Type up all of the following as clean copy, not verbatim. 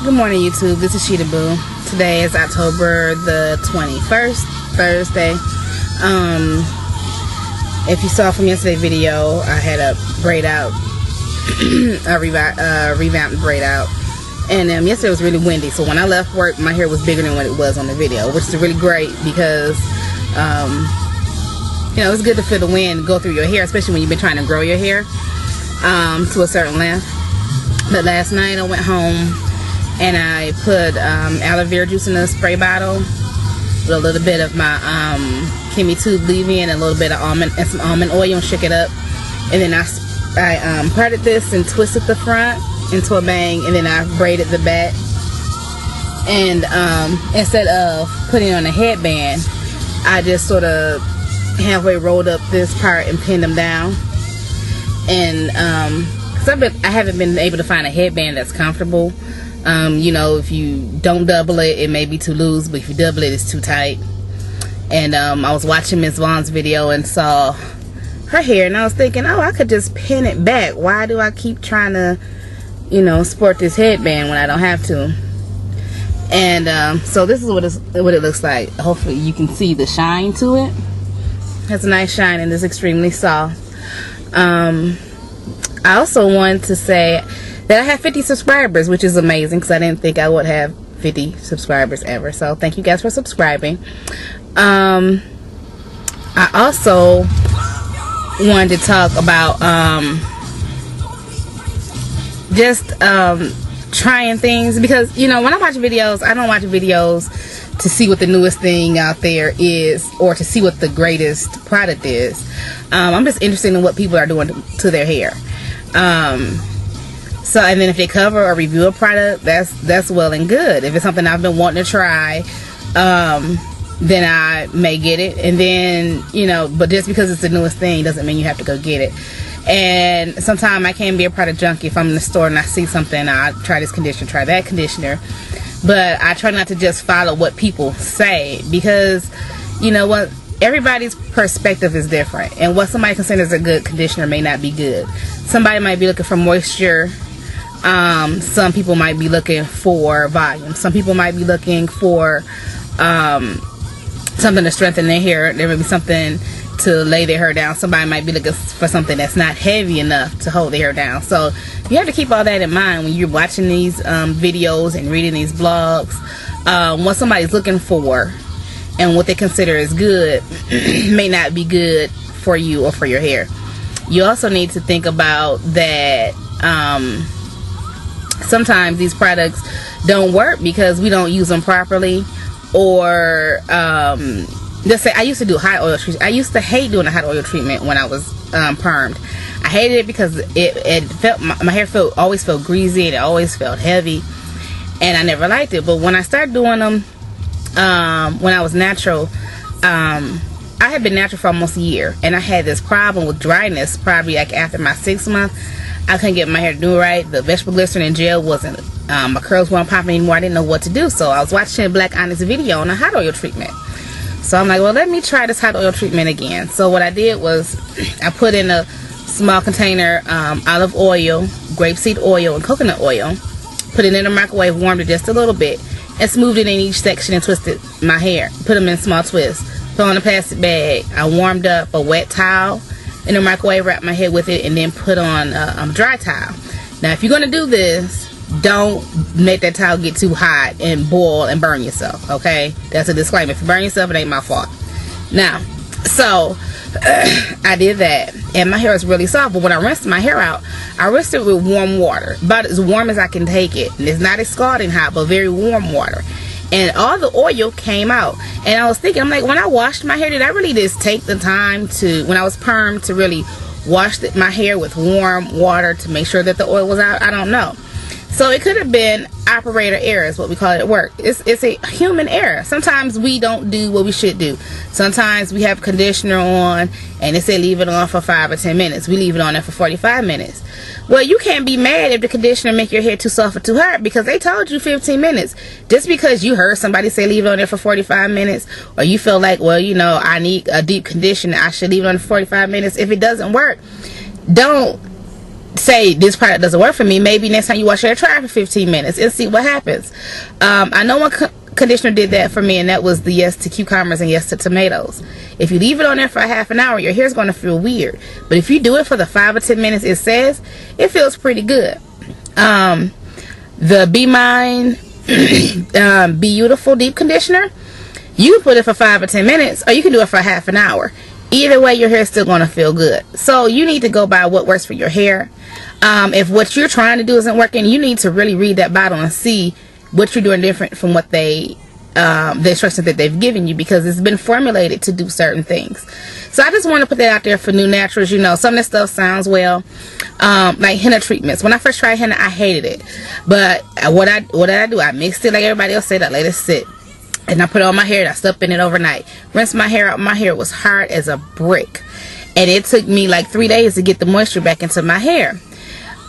Good morning, YouTube. This is Sheeta Boo. Today is October the 21st, Thursday. If you saw from yesterday's video, I had a braid out, a revamped braid out, and yesterday was really windy. So when I left work, my hair was bigger than what it was on the video, which is really great because you know, it's good to feel the wind go through your hair, especially when you've been trying to grow your hair to a certain length. But last night I went home and I put aloe vera juice in a spray bottle with a little bit of my Kimmy Tube leave-in and a little bit of some almond oil, and shook it up. And then I parted this and twisted the front into a bang, and then I braided the back. And instead of putting on a headband, I just sort of halfway rolled up this part and pinned them down. And I haven't been able to find a headband that's comfortable. You know, if you don't double it, it may be too loose, but if you double it, it's too tight. And I was watching Ms. Vaughn's video and saw her hair, and I was thinking, oh, I could just pin it back. Why do I keep trying to, you know, sport this headband when I don't have to? And so this is what it looks like. Hopefully you can see the shine to it. It has a nice shine and it's extremely soft. I also wanted to say that I have 50 subscribers, which is amazing because I didn't think I would have 50 subscribers ever. So thank you guys for subscribing. I also wanted to talk about just trying things, because, you know, when I watch videos, I don't watch videos to see what the newest thing out there is or to see what the greatest product is. I'm just interested in what people are doing to their hair. So, and then if they cover or review a product, that's well and good. If it's something I've been wanting to try, then I may get it. And then, you know, but just because it's the newest thing doesn't mean you have to go get it. And sometimes I can be a product junkie. If I'm in the store and I see something, I try this conditioner, try that conditioner. But I try not to just follow what people say, because, you know what, everybody's perspective is different. And what somebody considers a good conditioner may not be good. Somebody might be looking for moisture. Some people might be looking for volume. Some people might be looking for something to strengthen their hair. There may be something to lay their hair down. Somebody might be looking for something that's not heavy enough to hold their hair down. So you have to keep all that in mind when you're watching these videos and reading these blogs. What somebody's looking for and what they consider is good may not be good for you or for your hair. You also need to think about that sometimes these products don't work because we don't use them properly, or let's say I used to do hot oil treatment. I used to hate doing a hot oil treatment when I was permed. I hated it because it felt, my hair always felt greasy and it always felt heavy, and I never liked it. But when I started doing them when I was natural, I had been natural for almost a year, and I had this problem with dryness probably like after my 6th month. I couldn't get my hair to do right. The vegetable glycerin and gel wasn't, my curls weren't popping anymore. I didn't know what to do. So I was watching Black Onyx video on a hot oil treatment. So I'm like, well, let me try this hot oil treatment again. So what I did was I put in a small container olive oil, grapeseed oil, and coconut oil. Put it in the microwave, warmed it just a little bit, and smoothed it in each section and twisted my hair. Put them in small twists. Throw in a plastic bag. I warmed up a wet towel in the microwave, wrap my head with it, and then put on a dry towel. Now, if you're going to do this, don't make that towel get too hot and boil and burn yourself, okay? That's a disclaimer. If you burn yourself, it ain't my fault. Now, so I did that, and my hair is really soft. But when I rinsed my hair out, I rinsed it with warm water, about as warm as I can take it. And it's not as scalding hot, but very warm water. And all the oil came out. And I was thinking, I'm like, when I washed my hair, did I really just take the time to, when I was permed, to really wash my hair with warm water to make sure that the oil was out? I don't know. So it could have been operator error is what we call it at work. It's a human error. Sometimes we don't do what we should do. Sometimes we have conditioner on and they say leave it on for 5 or 10 minutes. We leave it on there for 45 minutes. Well, you can't be mad if the conditioner make your hair too soft or too hard because they told you 15 minutes. Just because you heard somebody say leave it on there for 45 minutes, or you feel like, well, you know, I need a deep conditioner, I should leave it on for 45 minutes. If it doesn't work, don't say this product doesn't work for me. Maybe next time you wash your hair, try it for 15 minutes and see what happens. I know one conditioner did that for me, and that was the Yes to Cucumbers and Yes to Tomatoes. If you leave it on there for a half an hour, your hair is going to feel weird. But if you do it for the 5 or 10 minutes it says, it feels pretty good. The Be Mine Beautiful Deep Conditioner, you can put it for 5 or 10 minutes, or you can do it for half an hour. Either way, your hair is still going to feel good. So you need to go by what works for your hair. If what you're trying to do isn't working, you need to really read that bottle and see what you're doing different from what the instructions that they've given you, because it's been formulated to do certain things. So I just want to put that out there for new naturals. You know, some of this stuff sounds well, like henna treatments. When I first tried henna, I hated it, but what did I do? I mixed it like everybody else said. I let it sit, and I put it on my hair, and I stuck in it overnight. Rinsed my hair out. My hair was hard as a brick, and it took me like 3 days to get the moisture back into my hair.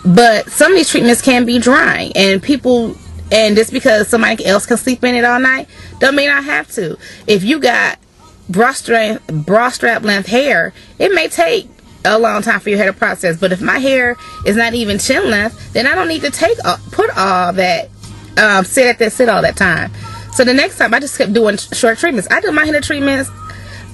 But some of these treatments can be drying, and just because somebody else can sleep in it all night, don't mean I have to. If you got bra strap length hair, it may take a long time for your hair to process. But if my hair is not even chin length, then I don't need to put all that sit all that time. So the next time I just kept doing short treatments. I do my henna treatments,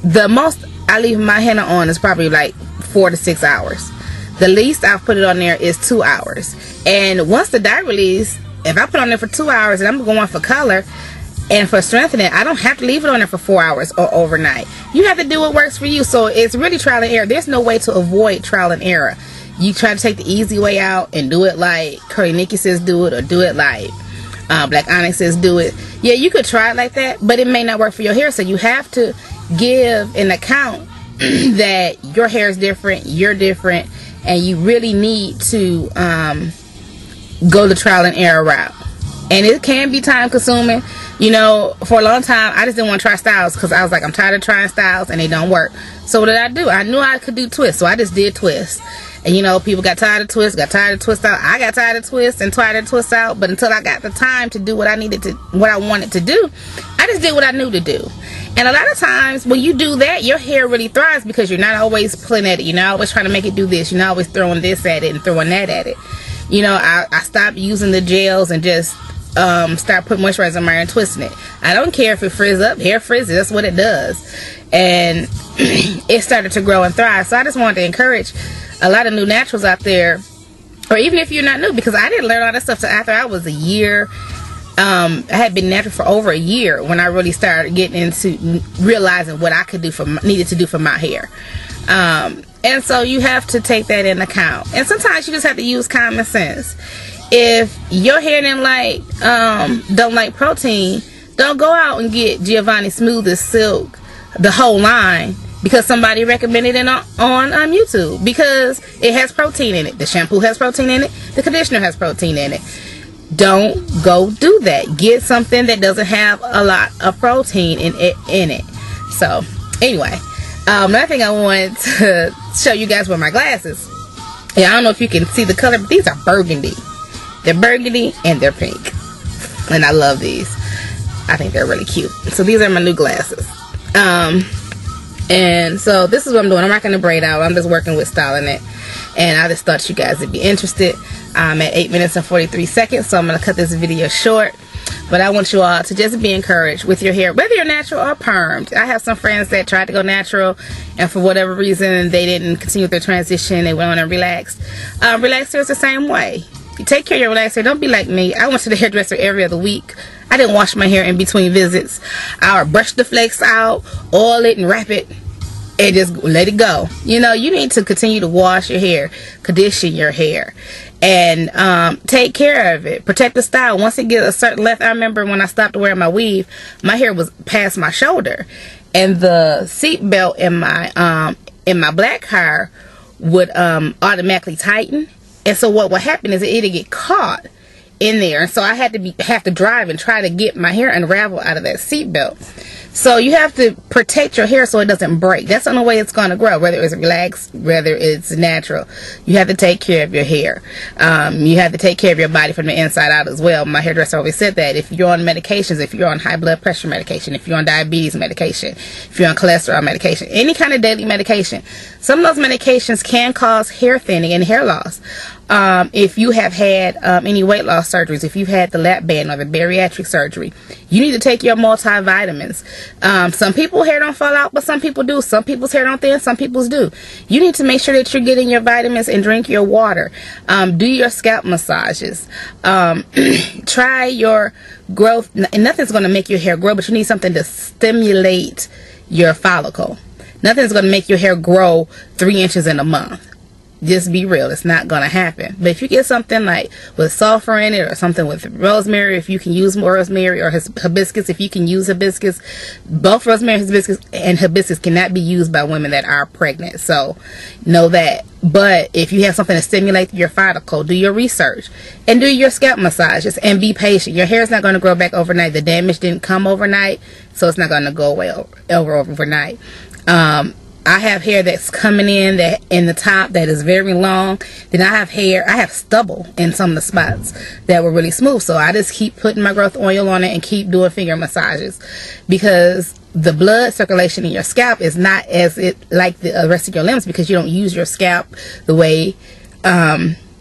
the most I leave my henna on is probably like 4 to 6 hours. The least I've put it on there is 2 hours. And once the dye release, if I put it on there for 2 hours and I'm going for color and for strengthening, I don't have to leave it on there for 4 hours or overnight. You have to do what works for you. So it's really trial and error. There's no way to avoid trial and error. You try to take the easy way out and do it like Curly Nikki says do it, or do it like Black Onyx says do it. Yeah, you could try it like that, but it may not work for your hair. So you have to give an account that your hair is different, you're different, and you really need to go the trial and error route. And it can be time consuming. You know, for a long time I just didn't want to try styles because I was like, I'm tired of trying styles and they don't work. So what did I do? I knew I could do twists, so I just did twists. And you know, people got tired of twists, got tired of twist out. I got tired of twists and tired of twist out. But until I got the time to do what I wanted to do, I just did what I knew to do. And a lot of times when you do that, your hair really thrives because you're not always pulling at it. You're not always trying to make it do this. You're not always throwing this at it and throwing that at it. You know, I stopped using the gels and just start putting moisturizer on my hair and twisting it. I don't care if it frizz up. Hair frizzes, that's what it does. And it started to grow and thrive. So I just wanted to encourage a lot of new naturals out there, or even if you're not new, because I didn't learn all this stuff till after I was a year. I had been natural for over a year when I really started getting into realizing what I could do needed to do for my hair. And so you have to take that in account. And sometimes you just have to use common sense. If your hair don't like protein, don't go out and get Giovanni Smoothest Silk, the whole line, because somebody recommended it on YouTube, because it has protein in it. The shampoo has protein in it. The conditioner has protein in it. Don't go do that. Get something that doesn't have a lot of protein in it. So anyway, another thing I wanted to show you guys were my glasses. Yeah, I don't know if you can see the color, but these are burgundy. They're burgundy and they're pink, and I love these. I think they're really cute. So these are my new glasses. And so this is what I'm doing. I'm rocking the braid out. I'm just working with styling it, and I just thought you guys would be interested. I'm at 8 minutes and 43 seconds, so I'm going to cut this video short. But I want you all to just be encouraged with your hair, whether you're natural or permed. I have some friends that tried to go natural, and for whatever reason they didn't continue with their transition. They went on and relaxed. Relaxer is the same way. You take care of your relaxer. Don't be like me. I went to the hairdresser every other week. I didn't wash my hair in between visits. I would brush the flakes out, oil it, and wrap it, and just let it go. You know, you need to continue to wash your hair, condition your hair, and take care of it. Protect the style. Once it gets a certain length, I remember when I stopped wearing my weave, my hair was past my shoulder, and the seat belt in my black hair would automatically tighten. And so what would happen is it'd get caught in there. And so I had to have to drive and try to get my hair unraveled out of that seatbelt. So you have to protect your hair so it doesn't break. That's the only way it's going to grow, whether it's relaxed, whether it's natural. You have to take care of your hair. You have to take care of your body from the inside out as well. My hairdresser always said that if you're on medications, if you're on high blood pressure medication, if you're on diabetes medication, if you're on cholesterol medication, any kind of daily medication, some of those medications can cause hair thinning and hair loss. If you have had any weight loss surgeries, if you've had the lap band or the bariatric surgery, you need to take your multivitamins. Some people's hair don't fall out, but some people do. Some people's hair don't thin, some people's do. You need to make sure that you're getting your vitamins and drink your water. Do your scalp massages. Try your growth. And nothing's going to make your hair grow, but you need something to stimulate your follicle. Nothing's going to make your hair grow 3 inches in a month. Just be real, it's not going to happen. But if you get something like with sulfur in it, or something with rosemary, if you can use more rosemary, or hibiscus, if you can use hibiscus. Both rosemary and hibiscus cannot be used by women that are pregnant, so know that. But if you have something to stimulate your follicle, do your research and do your scalp massages and be patient. Your hair is not going to grow back overnight. The damage didn't come overnight, so it's not going to go away overnight. I have hair that's coming in that in the top that is very long. Then I have stubble in some of the spots that were really smooth. So I just keep putting my growth oil on it and keep doing finger massages, because the blood circulation in your scalp is not like the rest of your limbs, because you don't use your scalp the way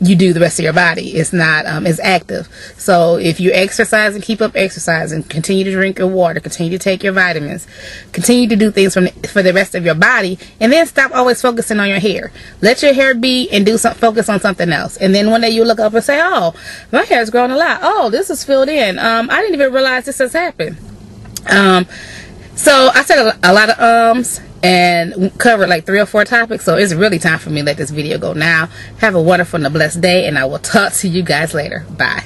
you do the rest of your body. It's not as active. So if you exercise and keep up exercising, continue to drink your water, continue to take your vitamins, continue to do things for the rest of your body, and then stop always focusing on your hair. Let your hair be and focus on something else. And then one day you look up and say, oh, my hair's grown a lot. Oh, this is filled in. I didn't even realize this has happened. So I said a lot of ums and covered like 3 or 4 topics, so it's really time for me to let this video go now. Have a wonderful and a blessed day, and I will talk to you guys later. Bye.